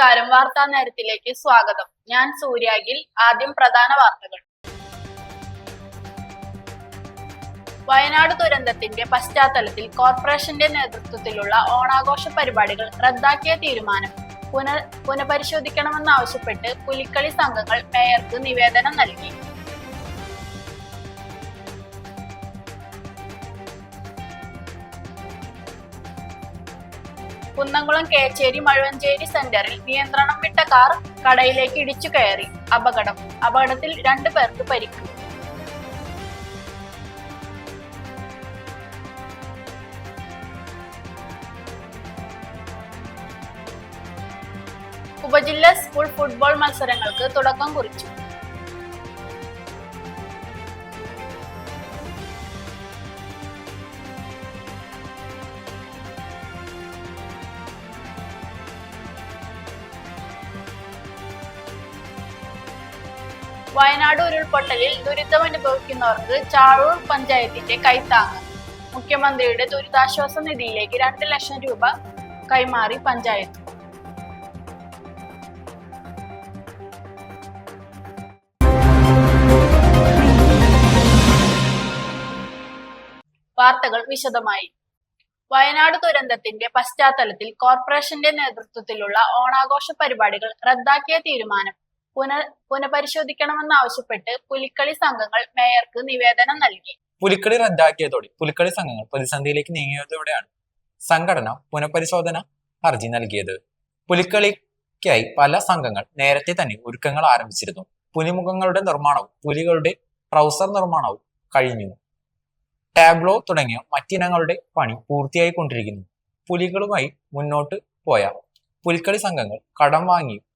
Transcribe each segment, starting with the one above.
നമസ്കാരം, വാർത്താ നേരത്തിലേക്ക് സ്വാഗതം. ഞാൻ സൂര്യാഗിൽ. ആദ്യം പ്രധാന വാർത്തകൾ. വയനാട് ദുരന്തത്തിന്റെ പശ്ചാത്തലത്തിൽ കോർപ്പറേഷന്റെ നേതൃത്വത്തിലുള്ള ഓണാഘോഷ പരിപാടികൾ റദ്ദാക്കിയ തീരുമാനം പുനഃപരിശോധിക്കണമെന്നാവശ്യപ്പെട്ട് പുലിക്കളി സംഘങ്ങൾ മേയർക്ക് നിവേദനം നൽകി. കുന്നംകുളം കേച്ചേരി മഴുവഞ്ചേരി സെന്ററിൽ നിയന്ത്രണം വിട്ട കാർ കടയിലേക്ക് ഇടിച്ചു കയറി. അപകടത്തിൽ 2 പേർക്ക് പരിക്ക്. ഉപജില്ലാ സ്കൂൾ ഫുട്ബോൾ മത്സരങ്ങൾക്ക് തുടക്കം കുറിച്ചു. വയനാട് ഉരുൾപൊട്ടലിൽ ദുരിതമനുഭവിക്കുന്നവർക്ക് ചാഴൂർ പഞ്ചായത്തിന്റെ കൈത്താങ്ങ്. മുഖ്യമന്ത്രിയുടെ ദുരിതാശ്വാസ നിധിയിലേക്ക് 2 ലക്ഷം രൂപ കൈമാറി പഞ്ചായത്ത്. വാർത്തകൾ വിശദമായി. വയനാട് ദുരന്തത്തിന്റെ പശ്ചാത്തലത്തിൽ കോർപ്പറേഷന്റെ നേതൃത്വത്തിലുള്ള ഓണാഘോഷ പരിപാടികൾ റദ്ദാക്കിയ തീരുമാനം പുനഃപരിശോധിക്കണമെന്നാവശ്യപ്പെട്ട് പുലിക്കളി സംഘങ്ങൾ മേയർക്ക് നിവേദനം നൽകി. പുലിക്കളി റദ്ദാക്കിയതോടെ പുലിക്കളി സംഘങ്ങൾ പ്രതിസന്ധിയിലേക്ക് നീങ്ങിയതോടെയാണ് സംഘടന പുനഃപരിശോധന ഹർജി നൽകിയത്. പുലിക്കളിക്കായി പല സംഘങ്ങൾ നേരത്തെ തന്നെ ഒരുക്കങ്ങൾ ആരംഭിച്ചിരുന്നു. പുലിമുഖങ്ങളുടെ നിർമ്മാണവും പുലികളുടെ ട്രൗസർ നിർമ്മാണവും കഴിഞ്ഞു. ടാബ്ലോ തുടങ്ങിയ മറ്റിനങ്ങളുടെ പണി പൂർത്തിയായിക്കൊണ്ടിരിക്കുന്നു. പുലികളുമായി മുന്നോട്ട് പോയ പുലിക്കളി സംഘങ്ങൾ കടം വാങ്ങിയും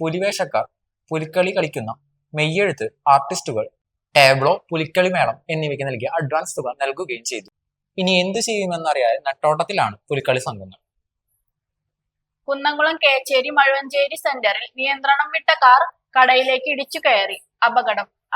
പുലിവേഷക്കാർ പുലിക്കളി കളിക്കുന്ന മെയ്യെഴുത്ത് ആർട്ടിസ്റ്റുകൾ ടാബ്ലോ പുലിക്കളി മേളം എന്നിവയ്ക്ക് നൽകിയ അഡ്വാൻസ് തുക നൽകുകയും ചെയ്തു. ഇനി എന്തു ചെയ്യുമെന്നറിയാതെ നട്ടോട്ടത്തിലാണ് പുലിക്കളി സംഘങ്ങൾ. കുന്നംകുളം കേച്ചേരി മഴുവഞ്ചേരി സെന്ററിൽ നിയന്ത്രണം വിട്ട കാർ കടയിലേക്ക് ഇടിച്ചു കയറി.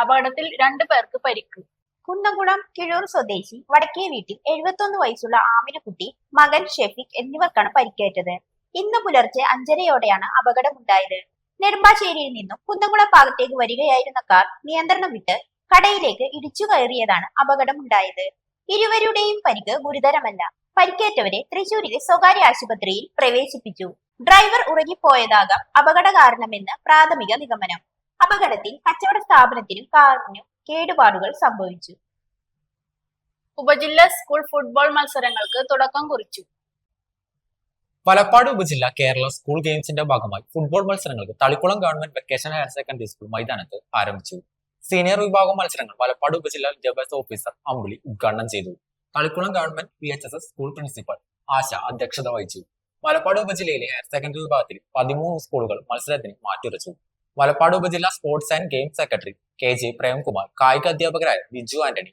അപകടത്തിൽ 2 പേർക്ക് പരിക്ക്. കുന്നംകുളം കിഴൂർ സ്വദേശി വടക്കേ വീട്ടിൽ 71 വയസ്സുള്ള ആമിനക്കുട്ടി, മകൻ ഷെഫീഖ് എന്നിവർക്കാണ് പരിക്കേറ്റത്. ഇന്ന് പുലർച്ചെ 5:30യോടെയാണ് അപകടമുണ്ടായത്. നെടുമ്പാശ്ശേരിയിൽ നിന്നും കുന്നംകുളം ഭാഗത്തേക്ക് വരികയായിരുന്ന കാർ നിയന്ത്രണം വിട്ട് കടയിലേക്ക് ഇടിച്ചു കയറിയതാണ് അപകടമുണ്ടായത്. ഇരുവരുടെയും പരിക്ക് ഗുരുതരമല്ല. പരിക്കേറ്റവരെ തൃശൂരിലെ സ്വകാര്യ ആശുപത്രിയിൽ പ്രവേശിപ്പിച്ചു. ഡ്രൈവർ ഉറങ്ങിപ്പോയതാകാം അപകട കാരണമെന്ന് പ്രാഥമിക നിഗമനം. അപകടത്തിൽ കച്ചവട സ്ഥാപനത്തിനും കാറിനും കേടുപാടുകൾ സംഭവിച്ചു. ഉപജില്ലാ സ്കൂൾ ഫുട്ബോൾ മത്സരങ്ങൾക്ക് തുടക്കം കുറിച്ചു. പാലക്കാട് ഉപജില്ല കേരള സ്കൂൾ ഗെയിംസിന്റെ ഭാഗമായി ഫുട്ബോൾ മത്സരങ്ങൾക്ക് Thalikulam government vacation higher secondary school മൈതാനത്ത് ആരംഭിച്ചു. സീനിയർ വിഭാഗം മത്സരങ്ങൾ പാലക്കാട് ഉപജില്ല വിദ്യാഭ്യാസ ഓഫീസർ അമ്പിളി ഉദ്ഘാടനം ചെയ്തു. Thalikkulam government VHSS school principal Asha അധ്യക്ഷത വഹിച്ചു. പാലക്കാട് ഉപജില്ലയിലെ ഹയർ സെക്കൻഡറി വിഭാഗത്തിൽ 13 സ്കൂളുകൾ മത്സരത്തിന് മാറ്റുരച്ചു. പാലക്കാട് ഉപജില്ല sports and games secretary KJ Premkumar, കായിക അധ്യാപകരായ ബിജു ആന്റണി,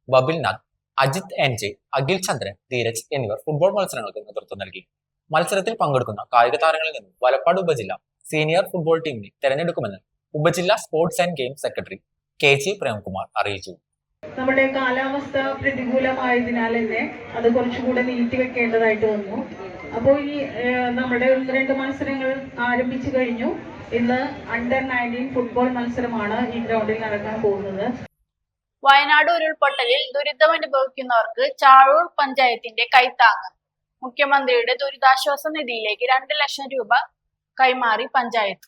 ബബിൽനാഥ്, അജിത് NJ, അഖിൽ ചന്ദ്രൻ, ധീരജ് എന്നിവർ ഫുട്ബോൾ മത്സരങ്ങൾക്ക് നേതൃത്വം നൽകി. മത്സരത്തിൽ പങ്കെടുക്കുന്ന കായിക താരങ്ങളിൽ നിന്നും പാലക്കാട് ഉപജില്ല സീനിയർ ഫുട്ബോൾ ടീമിനെ തെരഞ്ഞെടുക്കുമെന്ന് ഉപജില്ലാ sports and games secretary KJ Premkumar അറിയിച്ചു. നമ്മുടെ കാലാവസ്ഥ പ്രതികൂലമായതിനാൽ തന്നെ അത് കുറച്ചുകൂടെ നീട്ടി വെക്കേണ്ടതായിട്ട് വന്നു. അപ്പോൾ ഈ നമ്മുടെ 1-2 മത്സരങ്ങൾ ആരംഭിച്ചു കഴിഞ്ഞു. ഇന്ന് അണ്ടർ 19 ഫുട്ബോൾ മത്സരമാണ് ഈ ഗ്രൗണ്ടിൽ നടക്കാൻ പോകുന്നത്. വയനാട് ഉരുൾപൊട്ടലിൽ ദുരിതമനുഭവിക്കുന്നവർക്ക് ചാഴൂർ പഞ്ചായത്തിന്റെ കൈത്താങ്ങ്. മുഖ്യമന്ത്രിയുടെ ദുരിതാശ്വാസ നിധിയിലേക്ക് 2 ലക്ഷം രൂപ കൈമാറി panchayat.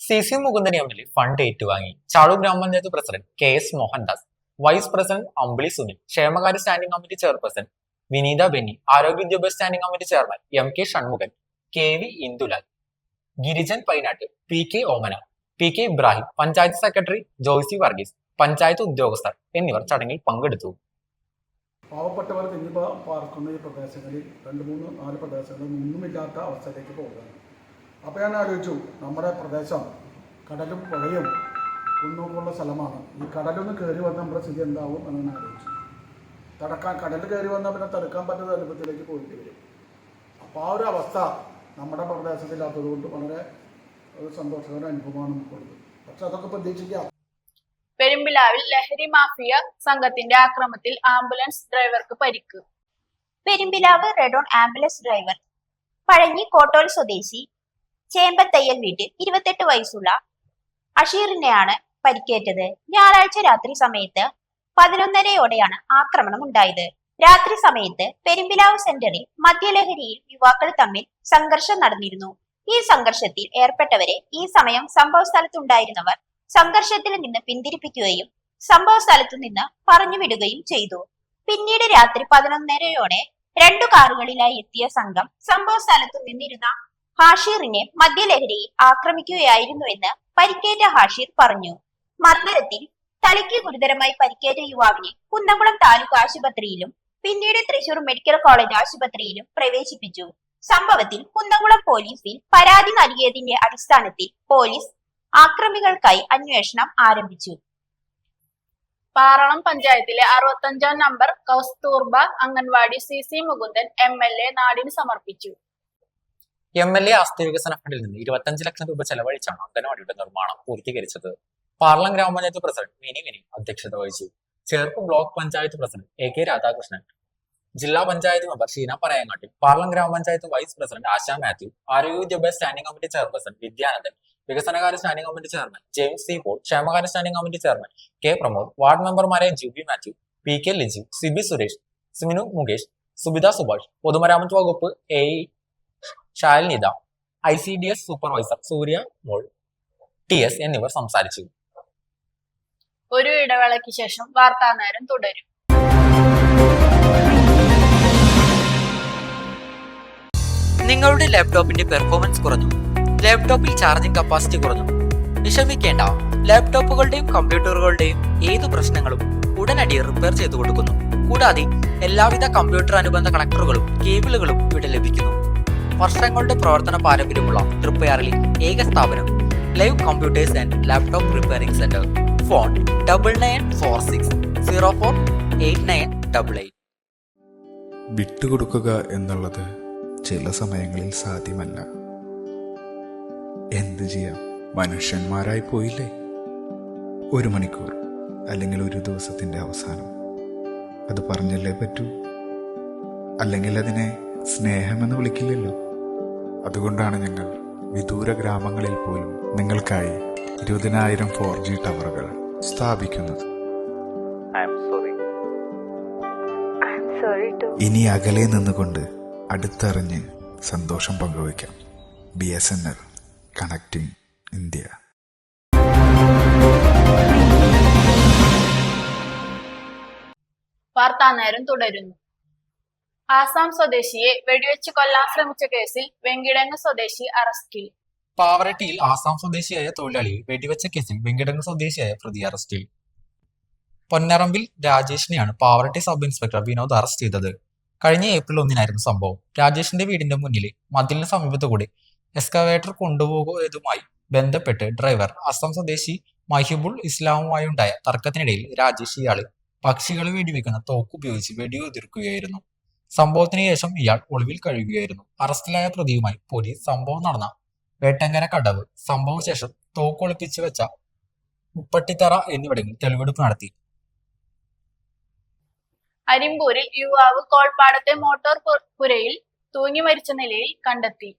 CC Mukundan MLA fund ഏറ്റുവാങ്ങി. Chazhoor gramapanchayat president KS Mohandas, vice president Ambili Sunil, ക്ഷേമകാര്യ standing committee chairperson Vineetha Benny, ആരോഗ്യ വിദ്യാഭ്യാസ standing committee chairman MK Shanmukhan, KV Indulal, Girijan Painatt, PK Omana, PK Ibrahim, panchayat secretary Joycy Varghese, panchayat ഉദ്യോഗസ്ഥർ എന്നിവർ ചടങ്ങിൽ പങ്കെടുത്തു. പാവപ്പെട്ടവർ തിങ്ങി പാർക്കുന്ന ഈ പ്രദേശങ്ങളിൽ 2-3-4 പ്രദേശങ്ങളിൽ ഒന്നുമില്ലാത്ത അവസ്ഥയിലേക്ക് പോകുകയാണ്. അപ്പോൾ ഞാൻ ആലോചിച്ചു, നമ്മുടെ പ്രദേശം കടലും പുഴയും കുന്നുമുള്ള സ്ഥലമാണ്. ഈ കടലൊന്ന് കയറി വന്ന നമ്മുടെ സ്ഥിതി എന്താവും എന്നാണ് ആലോചിച്ചു. കടൽ കയറി വന്നാൽ പിന്നെ തടുക്കാൻ പറ്റുന്ന അനുഭവത്തിലേക്ക് പോയിട്ട് വരും. അപ്പോൾ ആ ഒരു അവസ്ഥ നമ്മുടെ പ്രദേശത്തില്ലാത്തത് കൊണ്ട് വളരെ ഒരു സന്തോഷകര അനുഭവമാണ് നമുക്കുള്ളത്. പക്ഷെ അതൊക്കെ പ്രതീക്ഷിക്കാം. പെരുമ്പിലാവിൽ ലഹരി മാഫിയ സംഘത്തിന്റെ ആക്രമണത്തിൽ ആംബുലൻസ് ഡ്രൈവർക്ക് പരിക്ക്. പെരുമ്പിലാവ് റെഡോൺ ആംബുലൻസ് ഡ്രൈവർ പഴഞ്ഞി കോട്ടോൽ സ്വദേശി ചേമ്പത്തയ്യൽ വീട്ടിൽ 28 വയസ്സുള്ള അഷീറിനെയാണ് പരിക്കേറ്റത്. ഞായറാഴ്ച രാത്രി സമയത്ത് 11:30-ഓടെയാണ് ആക്രമണം ഉണ്ടായത്. രാത്രി സമയത്ത് പെരുമ്പിലാവ് സെന്ററിൽ മദ്യലഹരിയിൽ യുവാക്കൾ തമ്മിൽ സംഘർഷം നടന്നിരുന്നു. ഈ സംഘർഷത്തിൽ ഏർപ്പെട്ടവരെ ഈ സമയം സംഭവ സ്ഥലത്തുണ്ടായിരുന്നവർ സംഘർഷത്തിൽ നിന്ന് പിന്തിരിപ്പിക്കുകയും സംഭവ സ്ഥലത്തു നിന്ന് പറഞ്ഞുവിടുകയും ചെയ്തു. പിന്നീട് രാത്രി 11:30-ഓടെ 2 കാറുകളിലായി എത്തിയ സംഘം സംഭവ സ്ഥലത്തു നിന്നിരുന്ന ഹാഷിറിനെ മദ്യലഹരിയിൽ ആക്രമിക്കുകയായിരുന്നുവെന്ന് പരിക്കേറ്റ ഹാഷിർ പറഞ്ഞു. മർദ്ദനത്തിൽ തലയ്ക്ക് ഗുരുതരമായി പരിക്കേറ്റ യുവാവിനെ കുന്നംകുളം താലൂക്ക് ആശുപത്രിയിലും പിന്നീട് തൃശൂർ മെഡിക്കൽ കോളേജ് ആശുപത്രിയിലും പ്രവേശിപ്പിച്ചു. സംഭവത്തിൽ കുന്നംകുളം പോലീസിൽ പരാതി നൽകിയതിന്റെ അടിസ്ഥാനത്തിൽ പോലീസ് ആക്രമികൾക്കായി അന്വേഷണം ആരംഭിച്ചു. പാറളം പഞ്ചായത്തിലെ 65-ാം number Kasturba anganwadi CC Mukundan MLA നാടിന് സമർപ്പിച്ചു. MLA ആസ്തി വികസന ഫണ്ടിൽ നിന്ന് 25 ലക്ഷം രൂപ ചെലവഴിച്ചാണ് അംഗനവാടിയുടെ നിർമ്മാണം പൂർത്തീകരിച്ചത്. പാർലം ഗ്രാമപഞ്ചായത്ത് പ്രസിഡന്റ് മിനി അധ്യക്ഷത വഹിച്ചു. Cherpu block panchayat president AK Radhakrishnan, ജില്ലാ പഞ്ചായത്ത് മെമ്പർ ഷീന പറയങ്ങാട്ടി, പാർലം ഗ്രാമപഞ്ചായത്ത് വൈസ് പ്രസിഡന്റ് ആശ മാത്യു, ആരോഗ്യ വിദ്യാഭ്യാസ സ്റ്റാൻഡിംഗ് കമ്മിറ്റി ചെയർപേഴ്സൺ വിദ്യാനന്ദൻ, വികസനകാര്യ standing committee chairman James C. Paul, ക്ഷേമകാര്യ standing committee chairman K. Pramod, ward മെമ്പർമാരായ GB Mathew, PK Liju, CB Suresh, Siminu Mukesh, Subitha Subhash, പൊതുമരാമത്ത് വകുപ്പ് AE Shalinitha, ICDS supervisor Surya Mol, TS എന്നിവർ സംസാരിച്ചു. ഒരു ഇടവേളയ്ക്ക് ശേഷം വാർത്താനേരം തുടരും. നിങ്ങളുടെ ലാപ്ടോപ്പിന്റെ പെർഫോമൻസ് കുറഞ്ഞു, ലാപ്ടോപ്പിൽ ചാർജിംഗ് കപ്പാസിറ്റി കുറഞ്ഞു. വിഷമിക്കേണ്ട, ലാപ്ടോപ്പുകളുടെയും കമ്പ്യൂട്ടറുകളുടെയും ഏതു പ്രശ്നങ്ങളും ഉടനടി റിപ്പയർ ചെയ്തു കൊടുക്കുന്നു. കൂടാതെ എല്ലാവിധ കമ്പ്യൂട്ടർ അനുബന്ധ കണക്ടറുകളും കേബിളുകളും ഇവിടെ ലഭിക്കുന്നു. വർഷങ്ങളുടെ പ്രവർത്തന പാരമ്പര്യമുള്ള റിപ്പയറിലെ ഏക സ്ഥാപനം live computers and laptop repairing centre. Phone 9946048988. വിട്ടുകൊടുക്കുക എന്നുള്ളത് ചില സമയങ്ങളിൽ സാധ്യമല്ല. എന്ത് ചെയ്യാം, മനുഷ്യന്മാരായി പോയില്ലേ. 1 മണിക്കൂർ അല്ലെങ്കിൽ ഒരു ദിവസത്തിന്റെ അവസാനം അത് പറഞ്ഞല്ലേ പറ്റൂ. അല്ലെങ്കിൽ അതിനെ സ്നേഹമെന്ന് വിളിക്കില്ലല്ലോ. അതുകൊണ്ടാണ് ഞങ്ങൾ വിദൂര ഗ്രാമങ്ങളിൽ പോലും നിങ്ങൾക്കായി 20,000 4G ടവറുകൾ സ്ഥാപിക്കുന്നത്. ഇനി അകലെ നിന്നുകൊണ്ട് അടുത്തറിഞ്ഞ് സന്തോഷം പങ്കുവയ്ക്കാം. BSNL, connecting India. വാർത്താനേരം തുടരുന്നു. ആസാം സ്വദേശിയെ വെടിവെച്ച് കൊല്ലാൻ ശ്രമിച്ച കേസിൽ വെങ്കിടങ്ങ് സ്വദേശി അറസ്റ്റിൽ. പാവറട്ടിയിൽ ആസാം സ്വദേശിയായ തൊഴിലാളിയെ വെടിവെച്ച കേസിൽ വെങ്കിടങ്ങ് സ്വദേശിയായ പ്രതി അറസ്റ്റിൽ. പൊന്നറമ്പിൽ രാജേഷിനെയാണ് Pavaratty sub inspector Vinod arrest ചെയ്തത്. കഴിഞ്ഞ April 1-നായിരുന്നു സംഭവം. രാജേഷിന്റെ വീടിന്റെ മുന്നിലെ മതിലിന് സമീപത്തുകൂടി എക്സ്കവേറ്റർ കൊണ്ടുപോകുന്നതുമായി ബന്ധപ്പെട്ട് ഡ്രൈവർ അസം സ്വദേശി മഹിബുൾ ഇസ്ലാമുമായി ഉണ്ടായ തർക്കത്തിനിടയിൽ രാജേഷ് ഇയാള് പക്ഷികളെ വെടിവെക്കുന്ന തോക്ക് ഉപയോഗിച്ച് വെടിയുതിർക്കുകയായിരുന്നു. സംഭവത്തിന് ശേഷം ഇയാൾ ഒളിവിൽ കഴിയുകയായിരുന്നു. അറസ്റ്റിലായ പ്രതിയുമായി പോലീസ് സംഭവം നടന്ന വേട്ടങ്കര കടവ്, സംഭവശേഷം തോക്ക് ഒളിപ്പിച്ചു വെച്ച മുപ്പട്ടിത്തറ എന്നിവിടങ്ങളിൽ തെളിവെടുപ്പ് നടത്തി. അരിമ്പൂരിൽ യുവാവ് കോൾപ്പാടത്തെ മോട്ടോർ പുരയിൽ തൂങ്ങി മരിച്ച നിലയിൽ കണ്ടെത്തി.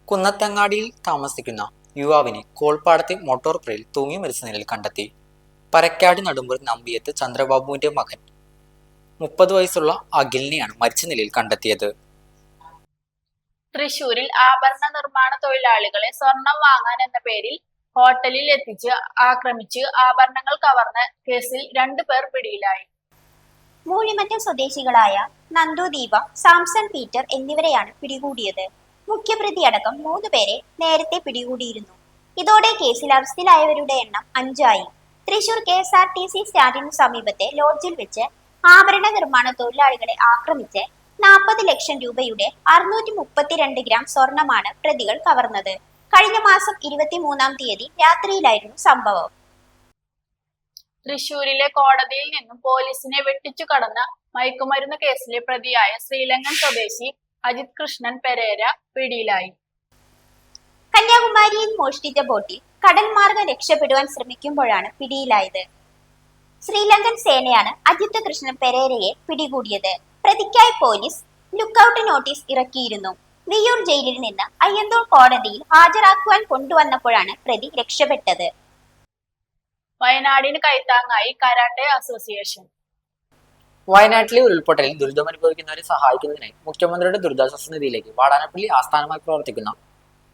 കുന്നത്തങ്ങാടിയിൽ താമസിക്കുന്ന യുവാവിനെ കോൾപ്പാടത്തെ മോട്ടോർ പുരയിൽ തൂങ്ങി മരിച്ച നിലയിൽ കണ്ടെത്തി. പരക്കാട് നടുമ്പൂർ നമ്പിയത്ത് ചന്ദ്രബാബുവിന്റെ മകൻ 30 വയസ്സുള്ള അഖിലിനെയാണ് മരിച്ച നിലയിൽ കണ്ടെത്തിയത്. തൃശൂരിൽ ആഭരണ നിർമ്മാണ തൊഴിലാളികളെ സ്വർണം വാങ്ങാൻ എന്ന പേരിൽ ഹോട്ടലിൽ എത്തിച്ച് ആക്രമിച്ച് ആഭരണങ്ങൾ കവർന്ന കേസിൽ 2 പേർ പിടിയിലായി. മൂഴിമറ്റം സ്വദേശികളായ നന്ദു ദീപ, സാംസൺ പീറ്റർ എന്നിവരെയാണ് പിടികൂടിയത്. മുഖ്യപ്രതി അടക്കം 3 പേരെ നേരത്തെ പിടികൂടിയിരുന്നു. ഇതോടെ കേസിൽ അറസ്റ്റിലായവരുടെ എണ്ണം 5 ആയി. തൃശൂർ KSRTC സ്റ്റാൻഡിനു സമീപത്തെ ലോഡ്ജിൽ വെച്ച് ആഭരണ നിർമ്മാണ തൊഴിലാളികളെ ആക്രമിച്ച് 40 ലക്ഷം രൂപയുടെ 632 ഗ്രാം സ്വർണമാണ് പ്രതികൾ കവർന്നത്. കഴിഞ്ഞ മാസം 23-ാം തീയതി രാത്രിയിലായിരുന്നു സംഭവം. തൃശൂരിലെ കോടതിയിൽ നിന്നും പോലീസിനെ വെട്ടിച്ചു കടന്ന മയക്കുമരുന്ന് കേസിലെ പ്രതിയായ ശ്രീലങ്കൻ സ്വദേശി അജിത് കൃഷ്ണൻ പെരേര പിടിയിലായി. കന്യാകുമാരിയിൽ മോഷ്ടിച്ച ബോട്ടിൽ കടൽ മാർഗം രക്ഷപ്പെടുവാൻ ശ്രമിക്കുമ്പോഴാണ് പിടിയിലായത്. ശ്രീലങ്കൻ സേനയാണ് അജിത് കൃഷ്ണൻ പെരേരയെ പിടികൂടിയത്. പ്രതിക്കായി പോലീസ് ലുക്കൌട്ട് നോട്ടീസ് ഇറക്കിയിരുന്നു. വിയ്യൂർ ജയിലിൽ നിന്ന് അയ്യന്തോൾ കോടതിയിൽ ഹാജരാക്കുവാൻ കൊണ്ടുവന്നപ്പോഴാണ് പ്രതി രക്ഷപ്പെട്ടത്. വയനാടിന് കൈത്താങ്ങായി കരാട്ടെ അസോസിയേഷൻ. വയനാട്ടിലെ ഉരുൾപൊട്ടലിൽ ദുരിതമനുഭവിക്കുന്നവരെ സഹായിക്കുന്നതിനായി മുഖ്യമന്ത്രിയുടെ ദുരിതാശ്വാസ നിധിയിലേക്ക് വാടാനപ്പള്ളി ആസ്ഥാനമായി പ്രവർത്തിക്കുന്ന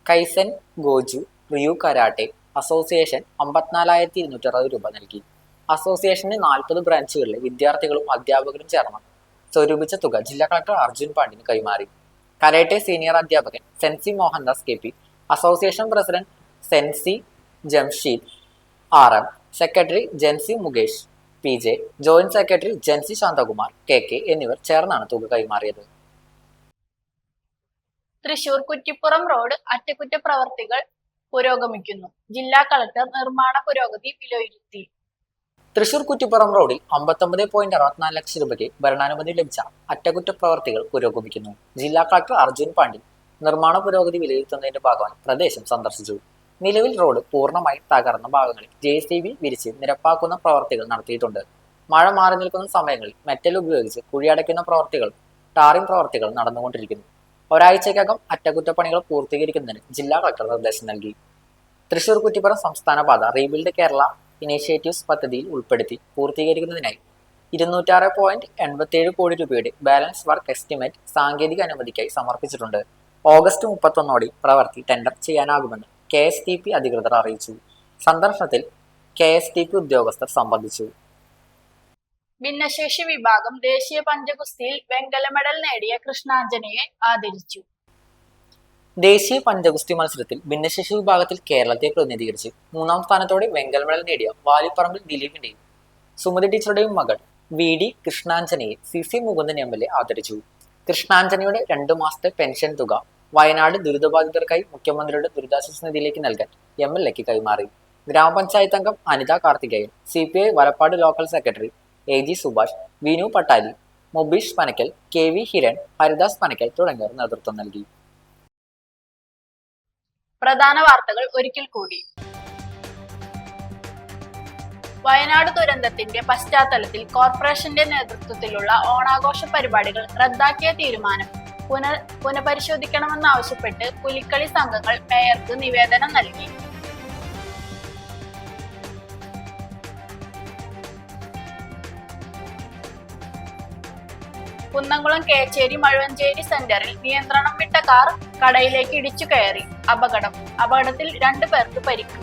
കൈസൻ ഗോജു റിയു കരാട്ടെ അസോസിയേഷൻ 54,260 രൂപ നൽകി. അസോസിയേഷന്റെ 40 ബ്രാഞ്ചുകളിലെ വിദ്യാർത്ഥികളും അധ്യാപകരും ചേർന്ന് സ്വരൂപിച്ച തുക ജില്ലാ കളക്ടർ അർജുൻ പാണ്ഡ്യന് കൈമാറി. കരാട്ടെ സീനിയർ അധ്യാപകൻ sensei Mohandas KP, association president sensei Jamsheed RM, secretary ജെൻസി മുകേഷ് PJ, ജോയിന്റ് സെക്രട്ടറി ജെൻസി ശാന്തകുമാർ KK എന്നിവർ ചേർന്നാണ് തുക കൈമാറിയത്. തൃശൂർ കുറ്റിപ്പുറം റോഡ് അറ്റകുറ്റപ്രവർത്തികൾ പുരോഗമിക്കുന്നു. ജില്ലാ കളക്ടർ നിർമ്മാണ പുരോഗതി വിലയിരുത്തി. തൃശൂർ കുറ്റിപ്പുറം റോഡിൽ 59.64 ലക്ഷം രൂപയ്ക്ക് ഭരണാനുമതി ലഭിച്ച അറ്റകുറ്റപ്രവർത്തികൾ പുരോഗമിക്കുന്നു. ജില്ലാ കളക്ടർ അർജുൻ പാണ്ഡ്യൻ നിർമ്മാണ പുരോഗതി വിലയിരുത്തുന്നതിന്റെ ഭാഗമായി പ്രദേശം സന്ദർശിച്ചു. നിലവിൽ റോഡ് പൂർണ്ണമായി തകർന്ന ഭാഗങ്ങളിൽ JCB വിരിച്ച് നിരപ്പാക്കുന്ന പ്രവർത്തികൾ നടത്തിയിട്ടുണ്ട്. മഴ മാറി നിൽക്കുന്ന സമയങ്ങളിൽ മെറ്റൽ ഉപയോഗിച്ച് കുഴിയടയ്ക്കുന്ന പ്രവർത്തികൾ ടാറിംഗ് പ്രവർത്തികൾ നടന്നുകൊണ്ടിരിക്കുന്നു. ഒരാഴ്ചയ്ക്കകം അറ്റകുറ്റപ്പണികൾ പൂർത്തീകരിക്കുന്നതിന് ജില്ലാ കളക്ടർ നിർദ്ദേശം നൽകി. തൃശൂർ കുറ്റിപ്പുറം സംസ്ഥാന പാത റീബിൽഡ് കേരള ഇനീഷ്യേറ്റീവ്സ് പദ്ധതിയിൽ ഉൾപ്പെടുത്തി പൂർത്തീകരിക്കുന്നതിനായി 206.87 കോടി രൂപയുടെ ബാലൻസ് വർക്ക് എസ്റ്റിമേറ്റ് സാങ്കേതിക അനുമതിക്കായി സമർപ്പിച്ചിട്ടുണ്ട്. ഓഗസ്റ്റ് 31 പ്രവൃത്തി ടെൻഡർ ചെയ്യാനാകുമെന്ന് KSTP അധികൃതർ അറിയിച്ചു. സന്ദർശനത്തിൽ KSTP ഉദ്യോഗസ്ഥർ സംബന്ധിച്ചു. ഭിന്നശേഷി വിഭാഗം ദേശീയ പഞ്ചഗുസ്തിയിൽ വെങ്കല മെഡൽ നേടിയ കൃഷ്ണാഞ്ജനയെ ആദരിച്ചു. ദേശീയ പഞ്ചഗുസ്തി മത്സരത്തിൽ ഭിന്നശേഷി വിഭാഗത്തിൽ കേരളത്തെ പ്രതിനിധീകരിച്ച് 3ാം സ്ഥാനത്തോടെ വെങ്കല മെഡൽ നേടിയ വാലിപ്പറമ്പിൽ ദിലീപിന്റെയും സുമതി ടീച്ചറുടെയും മകൾ VD കൃഷ്ണാഞ്ജനയെ CC മുകുന്ദൻ MLA ആദരിച്ചു. കൃഷ്ണാഞ്ജനയുടെ 2 മാസത്തെ പെൻഷൻ തുക വയനാട് ദുരിതബാധിതർക്കായി മുഖ്യമന്ത്രിയുടെ ദുരിതാശ്വാസ നിധിയിലേക്ക് നൽകാൻ MLAക്ക് കൈമാറി. ഗ്രാമപഞ്ചായത്ത് അംഗം Anitha Karthikeyan, CPI Valappad local secretary AG Subhash, Vinu Pattali, Mubeesh Panakkal, KV Hiran, Haridas Panakkal തുടങ്ങിയവർ നേതൃത്വം നൽകി. പ്രധാന വാർത്തകൾ ഒരിക്കൽ കൂടി. വയനാട് ദുരന്തത്തിന്റെ പശ്ചാത്തലത്തിൽ കോർപ്പറേഷന്റെ നേതൃത്വത്തിലുള്ള ഓണാഘോഷ പരിപാടികൾ റദ്ദാക്കിയ തീരുമാനം പുനഃപരിശോധിക്കണമെന്നാവശ്യപ്പെട്ട് പുലിക്കളി സംഘങ്ങൾ മേയർക്ക് നിവേദനം നൽകി. കുന്നംകുളം കേച്ചേരി മഴുവഞ്ചേരി സെന്ററിൽ നിയന്ത്രണം വിട്ട കാർ കടയിലേക്ക് ഇടിച്ചു കയറി. അപകടത്തിൽ 2 പേർക്ക് പരിക്ക്.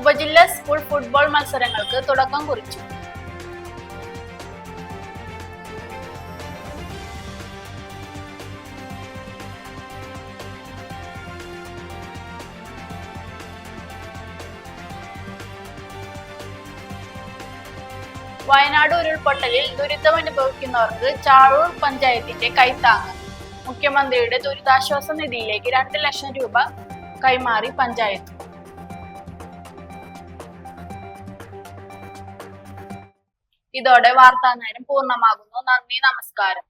ഉപജില്ലാ സ്കൂൾ ഫുട്ബോൾ മത്സരങ്ങൾക്ക് തുടക്കം കുറിച്ചു. വയനാട് ഉരുൾപൊട്ടലിൽ ദുരിതമനുഭവിക്കുന്നവർക്ക് ചാഴൂർ പഞ്ചായത്തിന്റെ കൈത്താങ്ങ്. മുഖ്യമന്ത്രിയുടെ ദുരിതാശ്വാസ നിധിയിലേക്ക് 2 ലക്ഷം രൂപ കൈമാറി പഞ്ചായത്ത്. ഇതോടെ വാർത്താ നേരം പൂർണ്ണമാകുന്നു. നന്ദി, നമസ്കാരം.